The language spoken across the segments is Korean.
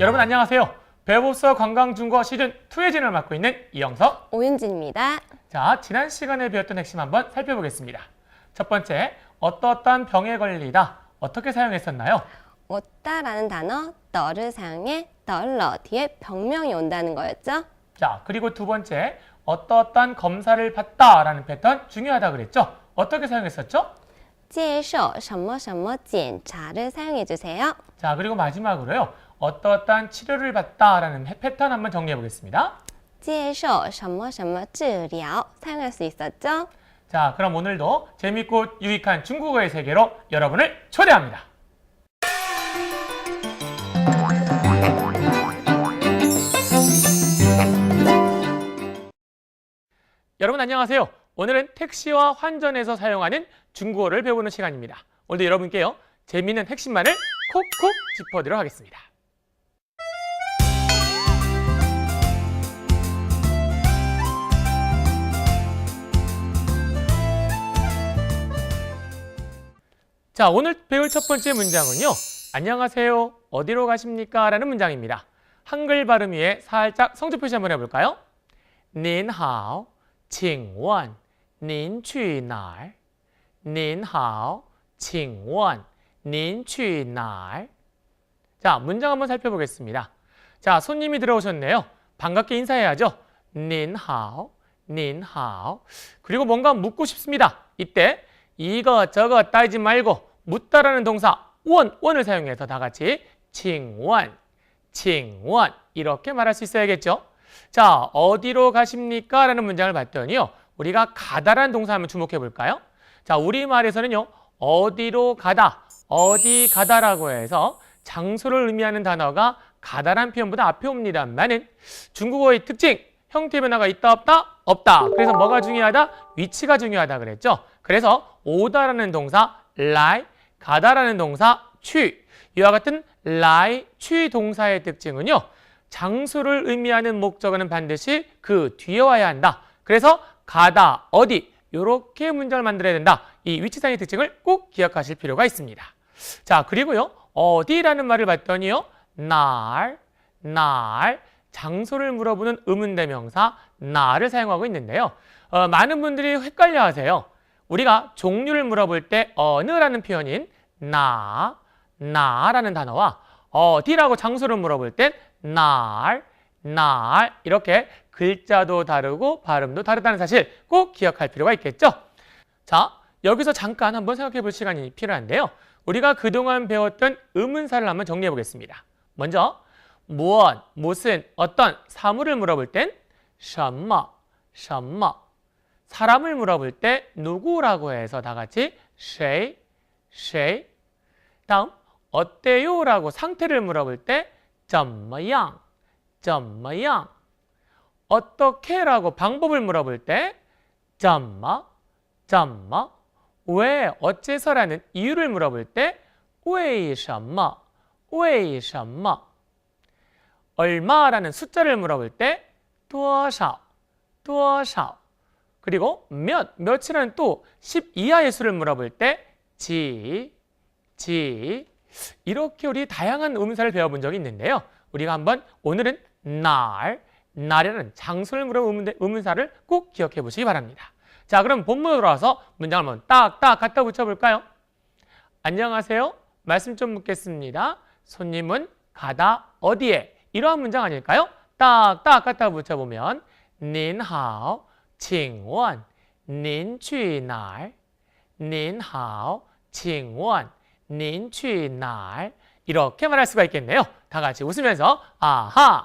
여러분 안녕하세요. 배워봅서 관광중국어 시즌2의 진행을 맡고 있는 이영석, 오윤진입니다. 자, 지난 시간에 배웠던 핵심 한번 살펴보겠습니다. 첫 번째, 어떠한 병에 걸리다 어떻게 사용했었나요? 왔다라는 단어 더를 사용해 덜러 뒤에 병명이 온다는 거였죠. 자, 그리고 두 번째, 어떠한 검사를 받다라는 패턴 중요하다 그랬죠? 어떻게 사용했었죠? 接受什么什么检查를 사용해 주세요. 자, 그리고 마지막으로요. 어떠한 치료를 받다라는 패턴 한번 정리해 보겠습니다. 接受什么什么治疗 사용할 수 있었죠? 자, 그럼 오늘도 재밌고 유익한 중국어의 세계로 여러분을 초대합니다. 여러분 안녕하세요. 오늘은 택시와 환전에서 사용하는 중국어를 배우는 시간입니다. 오늘도 여러분께요. 재미있는 핵심만을 콕콕 짚어드리도록 하겠습니다. 자, 오늘 배울 첫 번째 문장은요. 안녕하세요. 어디로 가십니까? 라는 문장입니다. 한글 발음 위에 살짝 성조 표시 한번 해볼까요? 您好,请问您去哪儿?您好,请问您去哪儿? 자, 문장 한번 살펴보겠습니다. 자, 손님이 들어오셨네요. 반갑게 인사해야죠. 您好,您好. 그리고 뭔가 묻고 싶습니다. 이때 이것저것 따지지 말고 묻다라는 동사 원을 사용해서 다 같이 请问, 请问 이렇게 말할 수 있어야겠죠. 자, 어디로 가십니까? 라는 문장을 봤더니요. 우리가 가다라는 동사 한번 주목해 볼까요? 자, 우리말에서는요. 어디로 가다, 어디 가다라고 해서 장소를 의미하는 단어가 가다란 표현보다 앞에 옵니다만은 중국어의 특징, 형태 변화가 있다 없다? 없다. 그래서 뭐가 중요하다? 위치가 중요하다 그랬죠. 그래서 오다라는 동사来, 가다라는 동사 취. 이와 같은来, 취 동사의 특징은요. 장소를 의미하는 목적어는 반드시 그 뒤에 와야 한다. 그래서 가다, 어디 이렇게 문장을 만들어야 된다. 이 위치상의 특징을 꼭 기억하실 필요가 있습니다. 자, 그리고요. 어디라는 말을 봤더니요. 날, 장소를 물어보는 의문대명사 날을 사용하고 있는데요. 많은 분들이 헷갈려 하세요. 우리가 종류를 물어볼 때 어느라는 표현인 나라는 단어와 어디라고 장소를 물어볼 땐 날 이렇게 글자도 다르고 발음도 다르다는 사실 꼭 기억할 필요가 있겠죠. 자, 여기서 잠깐 한번 생각해 볼 시간이 필요한데요. 우리가 그동안 배웠던 의문사를 한번 정리해 보겠습니다. 먼저 무엇, 무슨, 어떤 사물을 물어볼 땐 什么 사람을 물어볼 때 누구라고 해서 다 같이 谁 다음 어때요? 라고 상태를 물어볼 때 怎么样 어떻게? 라고 방법을 물어볼 때 怎么 왜, 어째서라는 이유를 물어볼 때 为什么 얼마라는 숫자를 물어볼 때 多少 그리고 몇이라는 또 10 이하의 수를 물어볼 때 지 이렇게 우리 다양한 의문사를 배워본 적이 있는데요. 우리가 한번 오늘은 날이라는 장소를 물어보는 의문사를 꼭 기억해 보시기 바랍니다. 자, 그럼 본문으로 돌아와서 문장을 한번 딱딱 갖다 붙여볼까요? 안녕하세요. 말씀 좀 묻겠습니다. 손님은 가다 어디에? 이러한 문장 아닐까요? 딱딱 갖다 붙여보면 您好,请问您去哪儿?您好,请问您去哪儿? 이렇게 말할 수가 있겠네요. 다 같이 웃으면서 아하!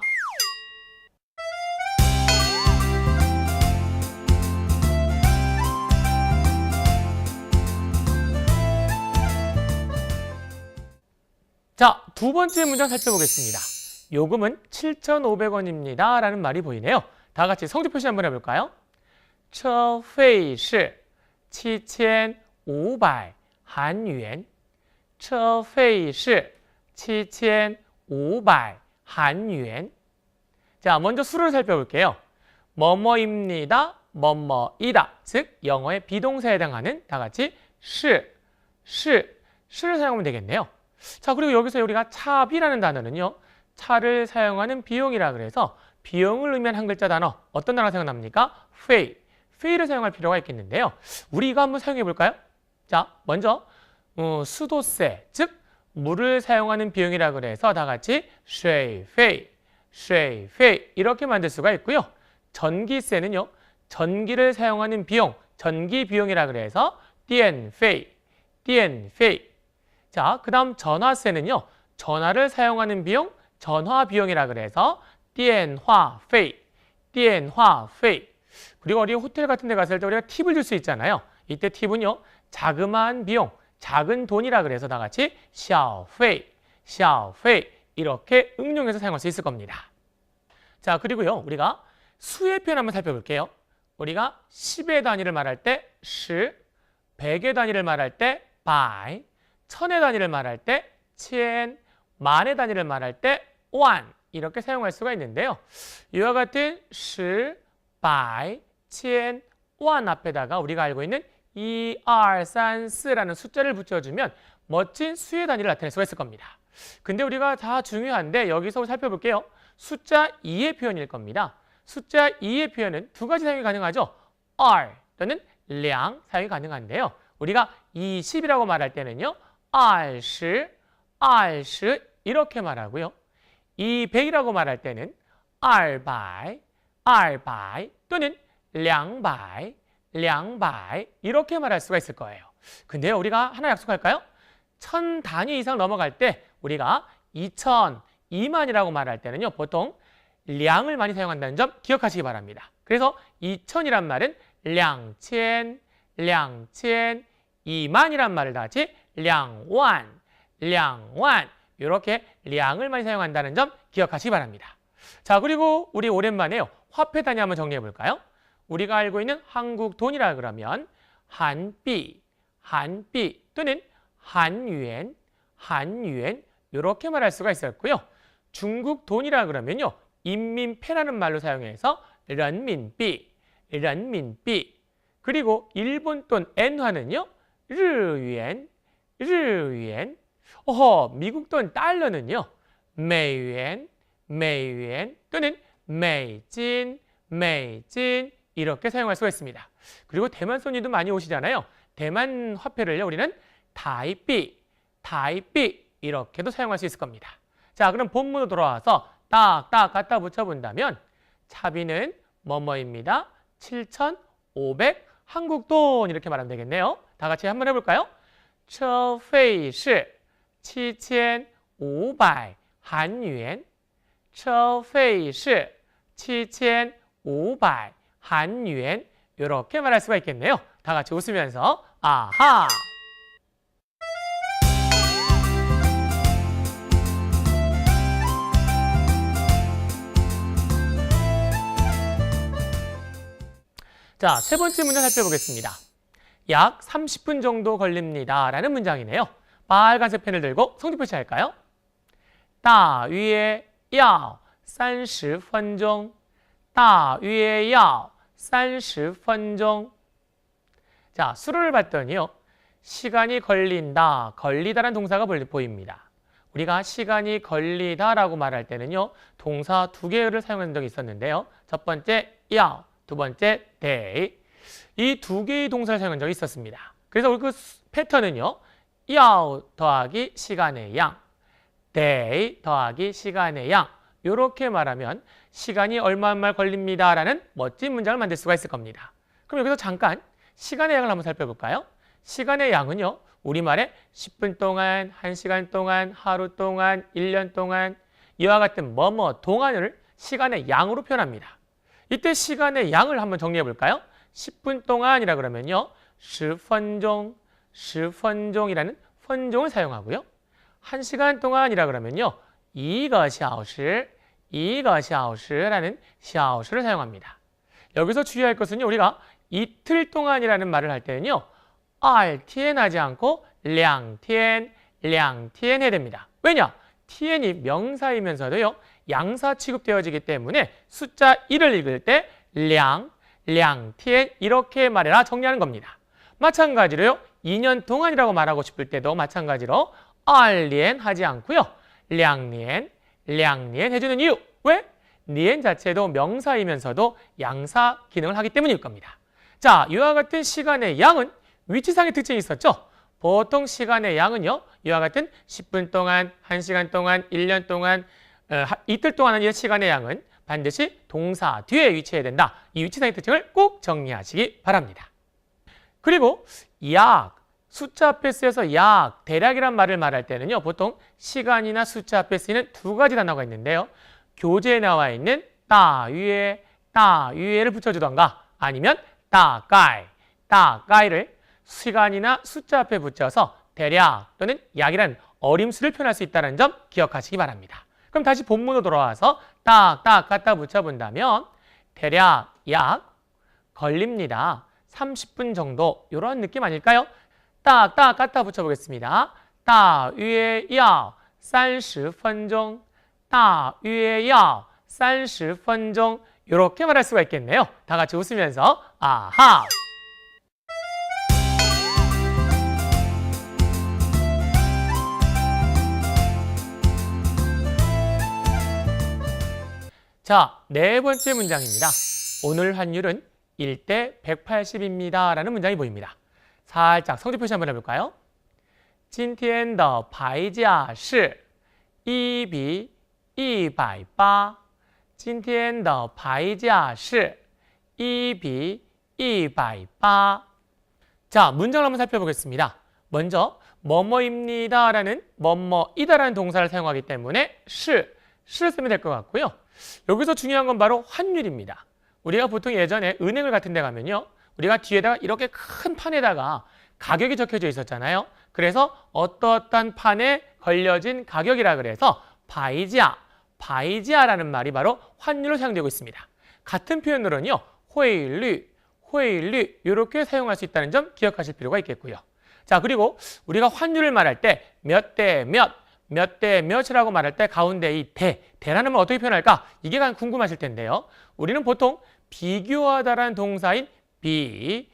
자, 두 번째 문장 살펴보겠습니다. 요금은 7,500원입니다. 라는 말이 보이네요. 다 같이 성조 표시 한번 해볼까요? 车费是7500韩元 车费是7500韩元 자, 먼저 수를 살펴볼게요. 뭐뭐입니다. 뭐뭐이다. 즉 영어의 비동사에 해당하는 다 같이 시를 사용하면 되겠네요. 자, 그리고 여기서 우리가 차비라는 단어는요. 차를 사용하는 비용이라 그래서 비용을 의미한 한 글자 단어 어떤 단어가 생각납니까? 페이. 페이를 사용할 필요가 있겠는데요. 우리 이거 한번 사용해 볼까요? 자, 먼저 수도세, 즉 물을 사용하는 비용이라 그래서 다 같이 水费, 水费 이렇게 만들 수가 있고요. 전기세는요. 전기를 사용하는 비용, 전기 비용이라 그래서 电费, 电费. 자, 그다음 전화세는요. 전화를 사용하는 비용, 전화 비용이라 그래서 电话费, 电话费. 그리고 어디 호텔 같은 데 갔을 때 우리가 팁을 줄 수 있잖아요. 이때 팁은요. 자그마한 비용, 작은 돈이라 그래서 다 같이 小费, 小费 이렇게 응용해서 사용할 수 있을 겁니다. 자, 그리고요. 우리가 수의 표현 한번 살펴볼게요. 우리가 10의 단위를 말할 때 10, 100의 단위를 말할 때 100, 1000의 단위를 말할 때 1000, 만의 단위를 말할 때 1000 이렇게 사용할 수가 있는데요. 이와 같은 10, 100, 1000, 1000 앞에다가 우리가 알고 있는 2, 2, 3, 4라는 숫자를 붙여주면 멋진 수의 단위를 나타낼 수가 있을 겁니다. 근데 우리가 다 중요한데 여기서 살펴볼게요. 숫자 2의 표현일 겁니다. 숫자 2의 표현은 두 가지 사용이 가능하죠. R 또는 량 사용이 가능한데요. 우리가 20이라고 말할 때는요. 20, 20 이렇게 말하고요. 200이라고 말할 때는 200, 200 또는 200, 200 이렇게 말할 수가 있을 거예요. 근데요. 우리가 하나 약속할까요? 1000 단위 이상 넘어갈 때 우리가 2000, 2만이라고 말할 때는요. 보통 량을 많이 사용한다는 점 기억하시기 바랍니다. 그래서 2000이란 말은 2000, 2000, 2만이란 말을 다 같이 2万, 2万 이렇게 량을 많이 사용한다는 점 기억하시기 바랍니다. 자, 그리고 우리 오랜만에요. 화폐 단위 한번 정리해 볼까요? 우리가 알고 있는 한국 돈이라 그러면 한비, 한비 또는 한유엔, 한유엔 이렇게 말할 수가 있었고요. 중국 돈이라 그러면요. 인민폐라는 말로 사용해서 런민비, 런민비. 그리고 일본 돈 엔화는요. 르위엔, 르위엔. 미국 돈 달러는요. 메이엔, 메이엔 또는 메이진, 메이진 이렇게 사용할 수가 있습니다. 그리고 대만 손님도 많이 오시잖아요. 대만 화폐를요. 우리는 타이비, 타이비 이렇게도 사용할 수 있을 겁니다. 자, 그럼 본문으로 돌아와서 딱딱 갖다 붙여본다면 차비는 뭐뭐입니다. 7,500 한국돈 이렇게 말하면 되겠네요. 다 같이 한번 해볼까요? 车费是 7,500 한유엔 车费是 7,500 한유엔 이렇게 말할 수가 있겠네요. 다 같이 웃으면서 아하! 자, 세 번째 문장 살펴보겠습니다. 약 30분 정도 걸립니다. 라는 문장이네요. 빨간색 펜을 들고 성질 표시할까요? 大约要30分钟大约要30分钟 자, 수로를 봤더니요. 시간이 걸린다, 걸리다라는 동사가 보입니다. 우리가 시간이 걸리다라고 말할 때는요. 동사 두 개를 사용한 적이 있었는데요. 첫 번째, 야, 두 번째, day. 이 두 개의 동사를 사용한 적이 있었습니다. 그래서 우리 그 패턴은요. 야 더하기 시간의 양, day 더하기 시간의 양 이렇게 말하면 시간이 얼마만 걸립니다라는 멋진 문장을 만들 수가 있을 겁니다. 그럼 여기서 잠깐 시간의 양을 한번 살펴볼까요? 시간의 양은요. 우리말에 10분 동안, 1시간 동안, 하루 동안, 1년 동안 이와 같은 뭐뭐 동안을 시간의 양으로 표현합니다. 이때 시간의 양을 한번 정리해 볼까요? 10분 동안이라 그러면요. 10分钟, 10分钟이라는 分종을 사용하고요. 1시간 동안이라 그러면요. 1个小时, 1个小时라는 小时를 사용합니다. 여기서 주의할 것은요. 우리가 이틀 동안이라는 말을 할 때는요. 2天 하지 않고 2天, 2天 해야 됩니다. 왜냐? tien이 명사이면서도요. 양사 취급되어지기 때문에 숫자 1을 읽을 때 2, 2天 이렇게 말해라 정리하는 겁니다. 마찬가지로요. 2년 동안이라고 말하고 싶을 때도 마찬가지로 2年 하지 않고요. 2年, 량니엔 해주는 이유. 왜? 니엔 자체도 명사이면서도 양사 기능을 하기 때문일 겁니다. 자, 이와 같은 시간의 양은 위치상의 특징이 있었죠? 보통 시간의 양은요, 이와 같은 10분 동안, 1시간 동안, 1년 동안, 이틀 동안은 이 시간의 양은 반드시 동사 뒤에 위치해야 된다. 이 위치상의 특징을 꼭 정리하시기 바랍니다. 그리고 약, 숫자 앞에 쓰여서 약, 대략이란 말을 말할 때는요, 보통 시간이나 숫자 앞에 쓰이는 두 가지 단어가 있는데요. 교재에 나와 있는 따위에를 붙여주던가 아니면 따가이를 시간이나 숫자 앞에 붙여서 대략 또는 약이라는 어림수를 표현할 수 있다는 점 기억하시기 바랍니다. 그럼 다시 본문으로 돌아와서 딱 갖다 붙여본다면 대략 약 걸립니다. 30분 정도 이런 느낌 아닐까요? 딱 갖다 붙여보겠습니다. 大约要30分钟 大约要30分钟 이렇게 말할 수가 있겠네요. 다 같이 웃으면서 아하! 자, 네 번째 문장입니다. 오늘 환율은 1대 180입니다. 라는 문장이 보입니다. 살짝 성질 표시 한번 해볼까요? 今天的牌价是1比180今天的牌价是1比180 자, 문장을 한번 살펴보겠습니다. 먼저 뭐뭐입니다 라는 뭐뭐이다라는 동사를 사용하기 때문에 시를 쓰면 될 것 같고요. 여기서 중요한 건 바로 환율입니다. 우리가 보통 예전에 은행을 같은 데 가면요, 우리가 뒤에다가 이렇게 큰 판에다가 가격이 적혀져 있었잖아요. 그래서 어떠한 판에 걸려진 가격이라 그래서 바이지아라는 말이 바로 환율로 사용되고 있습니다. 같은 표현으로는요, 회율 이렇게 사용할 수 있다는 점 기억하실 필요가 있겠고요. 자, 그리고 우리가 환율을 말할 때 몇 대 몇이라고 말할 때 가운데 이 대라는 말 어떻게 표현할까? 이게 가장 궁금하실 텐데요. 우리는 보통 비교하다라는 동사인 비를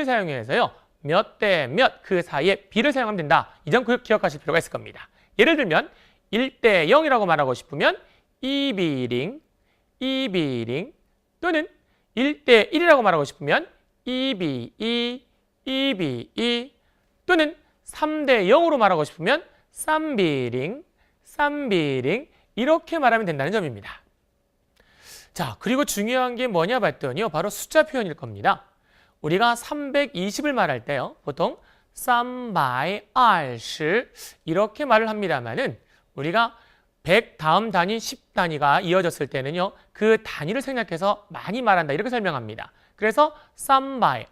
사용해서요, 몇 대 몇 그 사이에 비를 사용하면 된다. 이 점 기억하실 필요가 있을 겁니다. 예를 들면 1대 0이라고 말하고 싶으면 2비링 또는 1대 1이라고 말하고 싶으면 2비2 또는 3대 0으로 말하고 싶으면 3비링 이렇게 말하면 된다는 점입니다. 자, 그리고 중요한 게 뭐냐 봤더니요, 바로 숫자 표현일 겁니다. 우리가 320을 말할 때요, 보통 320 이렇게 말을 합니다만은 우리가 100 다음 단위 10단위가 이어졌을 때는요, 그 단위를 생략해서 많이 말한다 이렇게 설명합니다. 그래서 320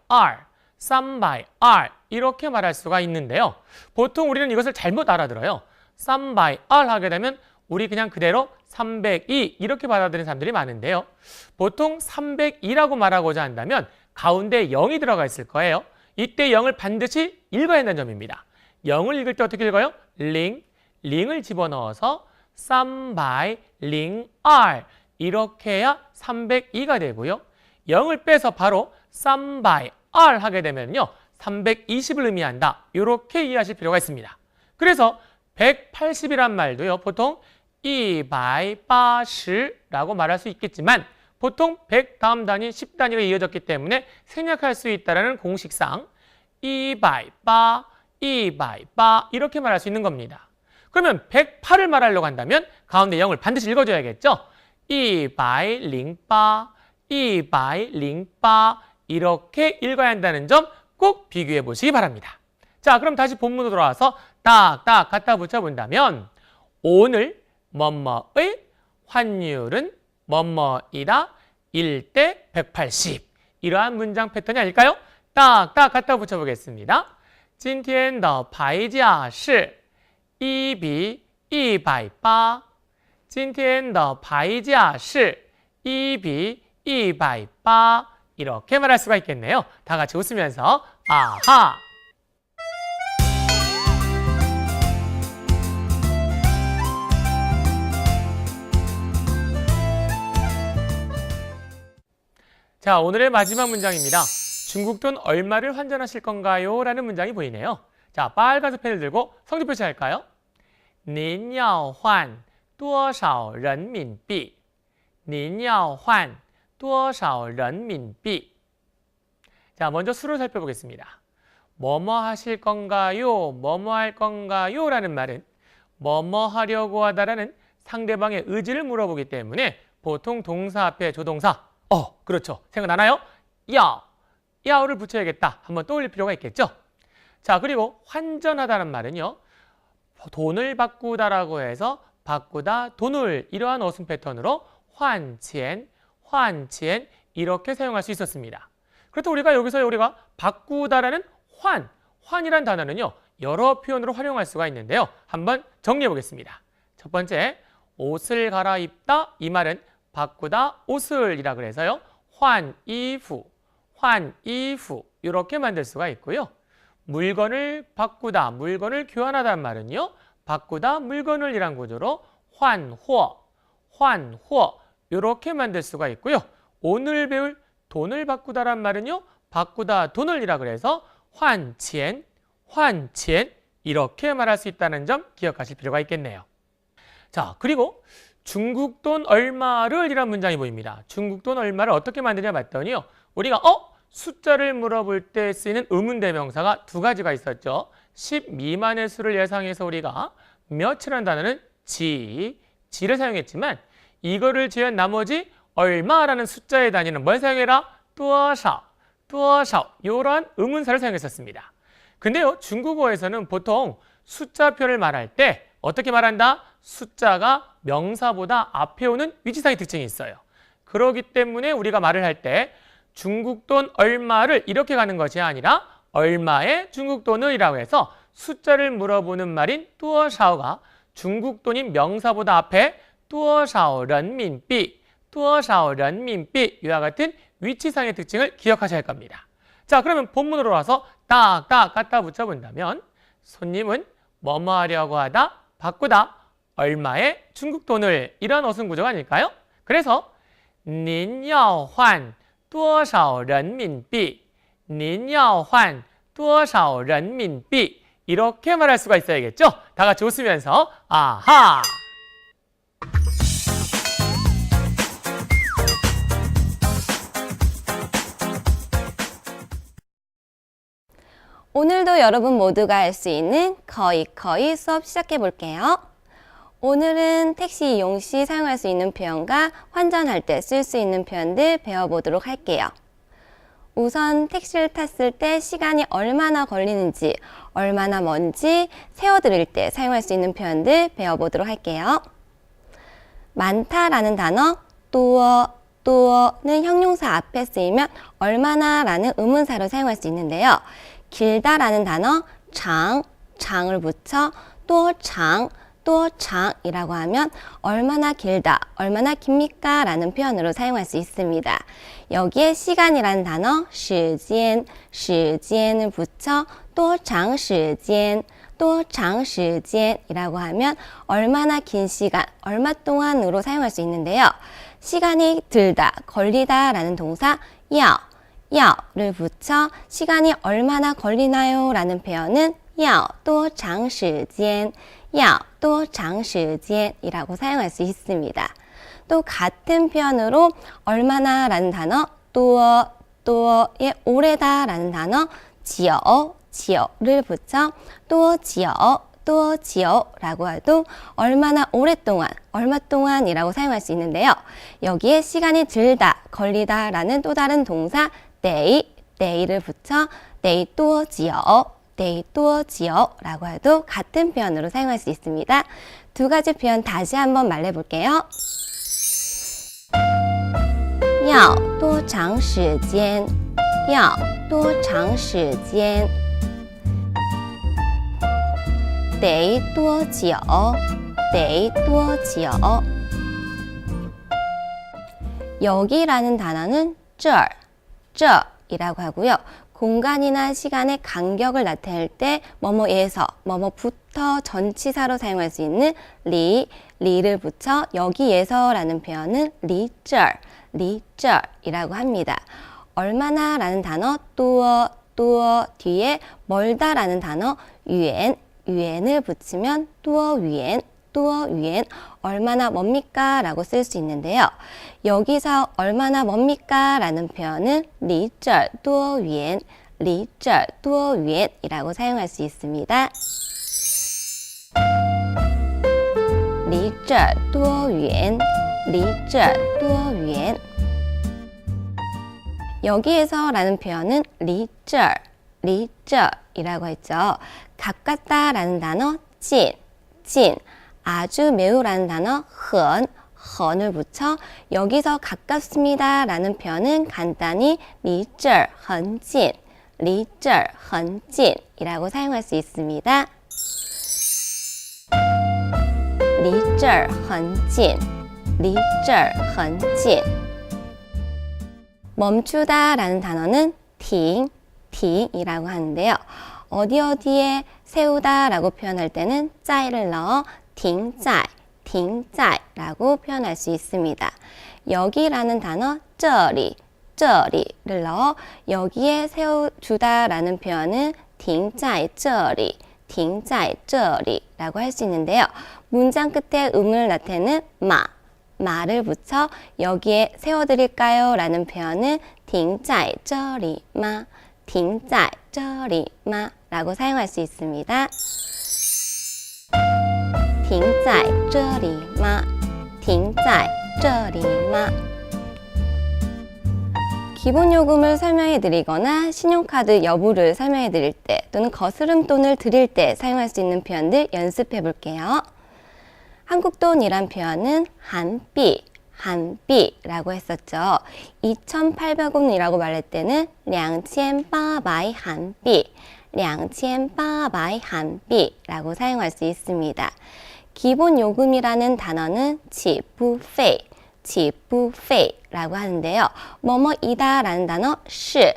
이렇게 말할 수가 있는데요. 보통 우리는 이것을 잘못 알아들어요. 320 하게 되면 우리 그냥 그대로 302 이렇게 받아들이는 사람들이 많은데요. 보통 302라고 말하고자 한다면 가운데 0이 들어가 있을 거예요. 이때 0을 반드시 읽어야 한다는 점입니다. 0을 읽을 때 어떻게 읽어요? 링을 집어넣어서 302 이렇게 해야 302가 되고요. 0을 빼서 바로 302 하게 되면요, 320을 의미한다. 이렇게 이해하실 필요가 있습니다. 그래서 180이란 말도요, 보통 280라고 말할 수 있겠지만 보통 100 다음 단위 10단위가 이어졌기 때문에 생략할 수 있다는 공식상 280 이렇게 말할 수 있는 겁니다. 그러면 108을 말하려고 한다면 가운데 0을 반드시 읽어줘야겠죠? 208 이렇게 읽어야 한다는 점 꼭 비교해 보시기 바랍니다. 자, 그럼 다시 본문으로 돌아와서 딱 갖다 붙여본다면 오늘 뭐뭐의 환율은 뭐뭐이다 1대 180 이러한 문장 패턴이 아닐까요? 딱 갖다 붙여보겠습니다. 今天的牌价是1比180今天的牌价是1比180 이렇게 말할 수가 있겠네요. 다 같이 웃으면서 아하! 자, 오늘의 마지막 문장입니다. 중국 돈 얼마를 환전하실 건가요? 라는 문장이 보이네요. 자, 빨간색 펜을 들고 성질 표시할까요? 您要换多少人民币您要换多少人民币 자, 먼저 수를 살펴보겠습니다. 뭐뭐 하실 건가요? 뭐뭐 할 건가요? 라는 말은 뭐뭐 하려고 하다라는 상대방의 의지를 물어보기 때문에 보통 동사 앞에 조동사 그렇죠. 생각나나요? 야를 붙여야겠다. 한번 떠올릴 필요가 있겠죠? 자, 그리고 환전하다는 말은요. 돈을 바꾸다라고 해서 바꾸다, 돈을 이러한 어순 패턴으로 환치엔 이렇게 사용할 수 있었습니다. 그렇다고 우리가 바꾸다라는 환이란 단어는요. 여러 표현으로 활용할 수가 있는데요. 한번 정리해 보겠습니다. 첫 번째, 옷을 갈아입다. 이 말은 바꾸다 옷을이라 그래서요. 환이후 이렇게 만들 수가 있고요. 물건을 바꾸다, 물건을 교환하다는 말은요. 바꾸다 물건을 이란 구조로 환호 이렇게 만들 수가 있고요. 오늘 배울 돈을 바꾸다란 말은요. 바꾸다 돈을 이라 그래서 환치엔 이렇게 말할 수 있다는 점 기억하실 필요가 있겠네요. 자, 그리고 중국 돈 얼마를 이란 문장이 보입니다. 중국 돈 얼마를 어떻게 만드냐 봤더니요. 우리가 숫자를 물어볼 때 쓰이는 의문대명사가 두 가지가 있었죠. 10 미만의 수를 예상해서 우리가 몇이라는 단어는 지를 사용했지만 이거를 제한 나머지 얼마라는 숫자의 단위는 뭘 사용해라? 多少 이러한 의문사를 사용했었습니다. 근데요, 중국어에서는 보통 숫자표를 말할 때 어떻게 말한다? 숫자가 명사보다 앞에 오는 위치상의 특징이 있어요. 그렇기 때문에 우리가 말을 할 때 중국 돈 얼마를 이렇게 가는 것이 아니라 얼마의 중국 돈을이라고 해서 숫자를 물어보는 말인 多少가 중국 돈인 명사보다 앞에 多少人民币이와 같은 위치상의 특징을 기억하셔야 할 겁니다. 자, 그러면 본문으로 와서 딱딱 갖다 붙여본다면 손님은 뭐뭐 하려고 하다, 바꾸다, 얼마의 중국 돈을 이런 어순 구조가 아닐까요? 그래서 您要换多少人民币您要换多少人民币 이렇게 말할 수가 있어야겠죠? 다 같이 웃으면서 아하! 오늘도 여러분 모두가 할 수 있는 거의 수업 시작해 볼게요. 오늘은 택시 이용 시 사용할 수 있는 표현과 환전할 때 쓸 수 있는 표현들 배워보도록 할게요. 우선 택시를 탔을 때 시간이 얼마나 걸리는지, 얼마나 먼지 세워드릴 때 사용할 수 있는 표현들 배워보도록 할게요. 많다라는 단어, 또어는 형용사 앞에 쓰이면 얼마나라는 의문사로 사용할 수 있는데요. 길다라는 단어, 장을 붙여 또장이라고 하면 얼마나 길다, 얼마나 깁니까? 라는 표현으로 사용할 수 있습니다. 여기에 시간이라는 단어, 时间을 붙여 또장시간이라고 하면 얼마나 긴 시간, 얼마 동안으로 사용할 수 있는데요. 시간이 들다, 걸리다 라는 동사, 를 붙여 시간이 얼마나 걸리나요? 라는 표현은 要多长时间이라고 사용할 수 있습니다. 또 같은 표현으로 얼마나 라는 단어, 또의 오래다 라는 단어, 久를 붙여 또지어라고 해도 얼마나 오랫동안, 얼마 동안이라고 사용할 수 있는데요. 여기에 시간이 들다, 걸리다 라는 또 다른 동사, 得를 붙여 得多久라고 해도 같은 표현으로 사용할 수 있습니다. 두 가지 표현 다시 한번 말해볼게요. 要多长时间得多久 여기라는 단어는 这이라고 하고요. 공간이나 시간의 간격을 나타낼 때 뭐뭐에서, 뭐뭐부터 전치사로 사용할 수 있는 리를 붙여 여기에서라는 표현은 离这儿이라고 합니다. 얼마나라는 단어, 多 뒤에 멀다라는 단어, 远을 붙이면 多远多远, 얼마나 멉니까? 라고 쓸 수 있는데요. 여기서 얼마나 멉니까? 라는 표현은 离这儿多远, 离这儿多远 이라고 사용할 수 있습니다. 离这儿多远, 离这儿多远. 여기에서 라는 표현은 离这儿, 离这儿 이라고 했죠. 가깝다 라는 단어 近, 近, 아주 매우 라는 단어 很, 很을 붙여 여기서 가깝습니다 라는 표현은 간단히 离这儿很近, 离这儿很近 이라고 사용할 수 있습니다. 离这儿很近, 离这儿很近. 멈추다 라는 단어는 停, 停 이라고 하는데요. 어디에 세우다 라고 표현할 때는 在를 넣어 停在, 停在 라고 표현할 수 있습니다. 여기라는 단어 这里, 这里를 넣어 여기에 세워주다 라는 표현은 停在这里, 停在这里 라고 할 수 있는데요. 문장 끝에 음을 나타내는 마를 붙여 여기에 세워드릴까요? 라는 표현은 停在这里吗?停在这里吗? 라고 사용할 수 있습니다. 停在这里吗?停在这里吗? 기본 요금을 설명해 드리거나 신용카드 여부를 설명해 드릴 때 또는 거스름 돈을 드릴 때 사용할 수 있는 표현들 연습해 볼게요. 한국 돈이란 표현은 한비, 한비라고 했었죠. 2,800원이라고 말할 때는 2,800 한비, 2,800 한비라고 사용할 수 있습니다. 기본 요금이라는 단어는 起步费, 起步费라고 하는데요. 뭐뭐이다 라는 단어 是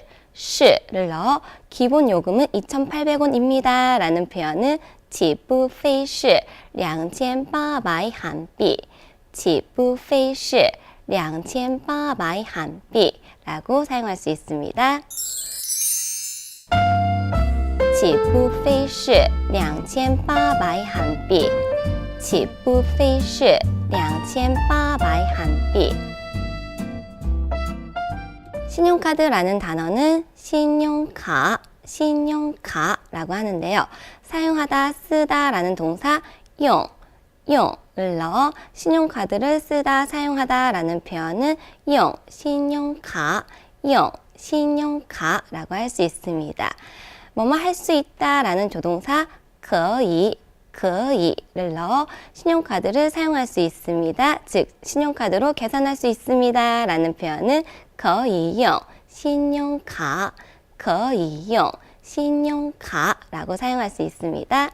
를 넣어 기본 요금은 2,800원입니다 라는 표현은 起步费是2,800韩币, 起步费是2,800韩币 라고 사용할 수 있습니다. 起步费是2,800韩币, 起步费是2,800韩币. 신용카드라는 단어는 신용카, 신용카라고 하는데요. 사용하다, 쓰다 라는 동사 용을 넣어 신용카드를 쓰다, 사용하다 라는 표현은 용, 신용카, 용, 신용카라고 할 수 있습니다. 뭐뭐 할 수 있다 라는 조동사 可以, 可以를 넣어 신용카드를 사용할 수 있습니다. 즉, 신용카드로 계산할 수 있습니다 라는 표현은 可以用 신용카, 可以用 신용카라고 사용할 수 있습니다.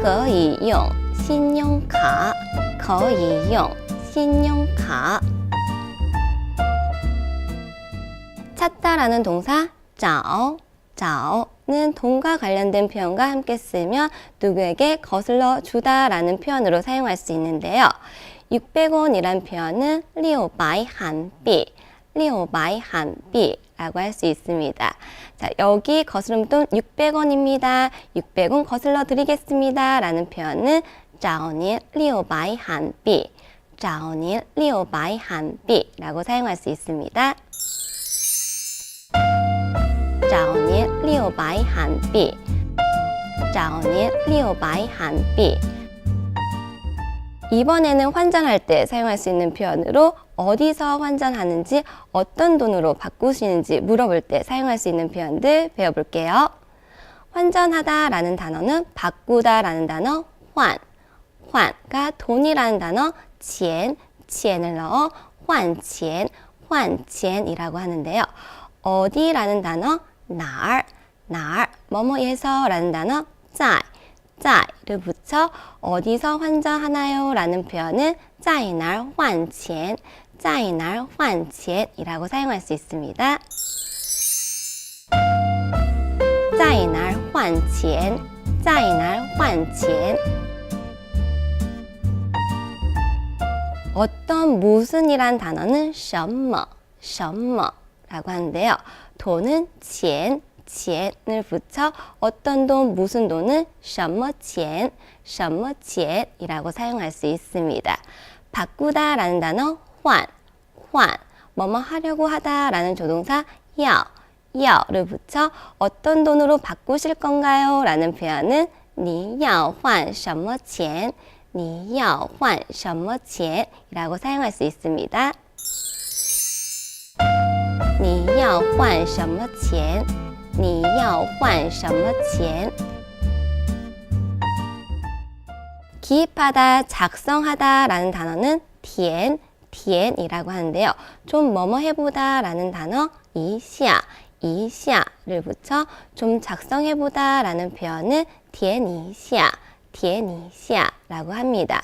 可以用 신용카, 可以用 신용카. 찾다라는 동사 找, 找는 돈과 관련된 표현과 함께 쓰면 누구에게 거슬러 주다라는 표현으로 사용할 수 있는데요. 600원이란 표현은 600韩币, 600韩币라고 할 수 있습니다. 자, 여기 거스름돈 600원입니다. 600원 거슬러 드리겠습니다. 라는 표현은 找您600韩币, 找您600韩币 라고 사용할 수 있습니다. 找您600韩币, 找您600韩币. 이번에는 환전할 때 사용할 수 있는 표현으로 어디서 환전하는지 어떤 돈으로 바꾸시는지 물어볼 때 사용할 수 있는 표현들 배워볼게요. 환전하다 라는 단어는 바꾸다 라는 단어 换, 换가 돈이라는 단어 钱, 钱을 넣어 换钱, 换钱이라고 하는데요. 어디라는 단어 哪儿, 뭐뭐에서 라는 단어 在, 在를 붙여 어디서 환전하나요? 라는 표현은 在哪儿换钱, 在哪儿换钱이라고 사용할 수 있습니다. 在哪儿换钱, 在哪儿换钱. 어떤 무슨이란 단어는 什么, 什么라고 하는데요. 돈은 钱,钱을 붙여 어떤 돈, 무슨 돈은 什么钱, 什么钱이라고 사용할 수 있습니다. 바꾸다 라는 단어 换, 换, 뭐뭐 하려고 하다 라는 조동사 要, 要를 붙여 어떤 돈으로 바꾸실 건가요? 라는 표현은 你要换什么钱?你要换什么钱? 이라고 사용할 수 있습니다. 你要换什么钱?你要换什么钱? 기입하다, 작성하다 라는 단어는 填, 填이라고 하는데요. 좀 뭐뭐 해보다 라는 단어 一下, 一下를 붙여 좀 작성해보다 라는 표현은 填一下, 填一下라고 합니다.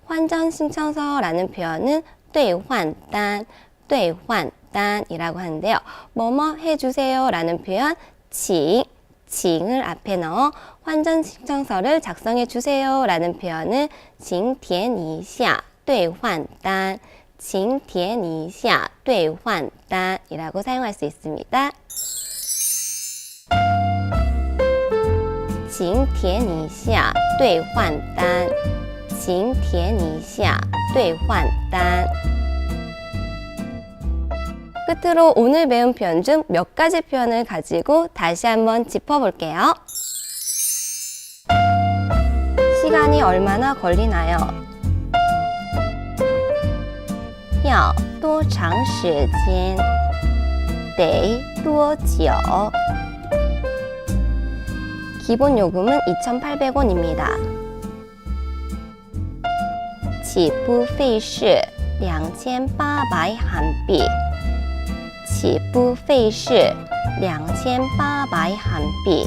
환전 신청서라는 표현은 兑换单, 兑换单이라고 하는데요. 뭐뭐 해주세요 라는 표현 请, 请을 앞에 넣어 환전 신청서를 작성해 주세요 라는 표현은 请填一下兑换单, 请填一下兑换单이라고 사용할 수 있습니다. 请填一下兑换单, 请填一下兑换单. 끝으로 오늘 배운 표현 중 몇 가지 표현을 가지고 다시 한번 짚어볼게요. 시간이 얼마나 걸리나요? 要多长时间? 得多久? 기본 요금은 2,800원입니다. 起步费是2800韩币. 起步费是2800韩币.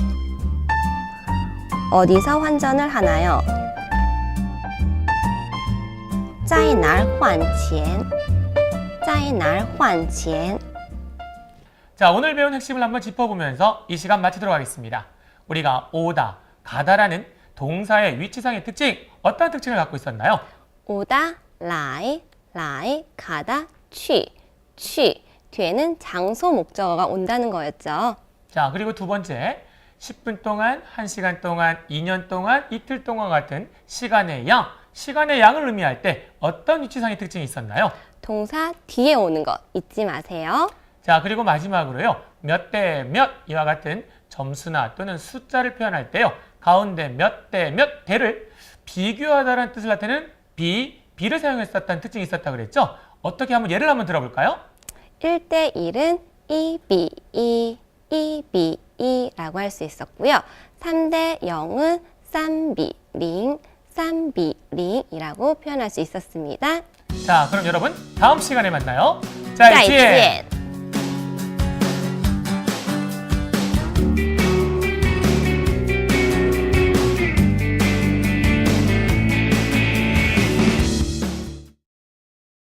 어디서 환전을 하나요? 在哪儿换钱?在哪儿换钱? 자, 오늘 배운 핵심을 한번 짚어보면서 이 시간 마치도록 하겠습니다. 우리가 오다, 가다라는 동사의 위치상의 특징, 어떤 특징을 갖고 있었나요? 오다, 来, 来, 가다, 去, 去. 뒤에는 장소 목적어가 온다는 거였죠. 자, 그리고 두 번째, 10분 동안, 1시간 동안, 2년 동안, 이틀 동안 같은 시간의 양, 시간의 양을 의미할 때 어떤 위치상의 특징이 있었나요? 동사 뒤에 오는 것 잊지 마세요. 자, 그리고 마지막으로요. 몇 대 몇 이와 같은 점수나 또는 숫자를 표현할 때요. 가운데 몇 대 몇 대를 비교하다라는 뜻을 나타내는 비를 사용했었다는 특징이 있었다고 그랬죠? 어떻게 한번 예를 한번 들어볼까요? 1대 1은 2比2, 2比2라고 할 수 있었고요. 3대 0은 3比 0, 3比 0이라고 표현할 수 있었습니다. 자, 그럼 여러분 다음 시간에 만나요. 再见.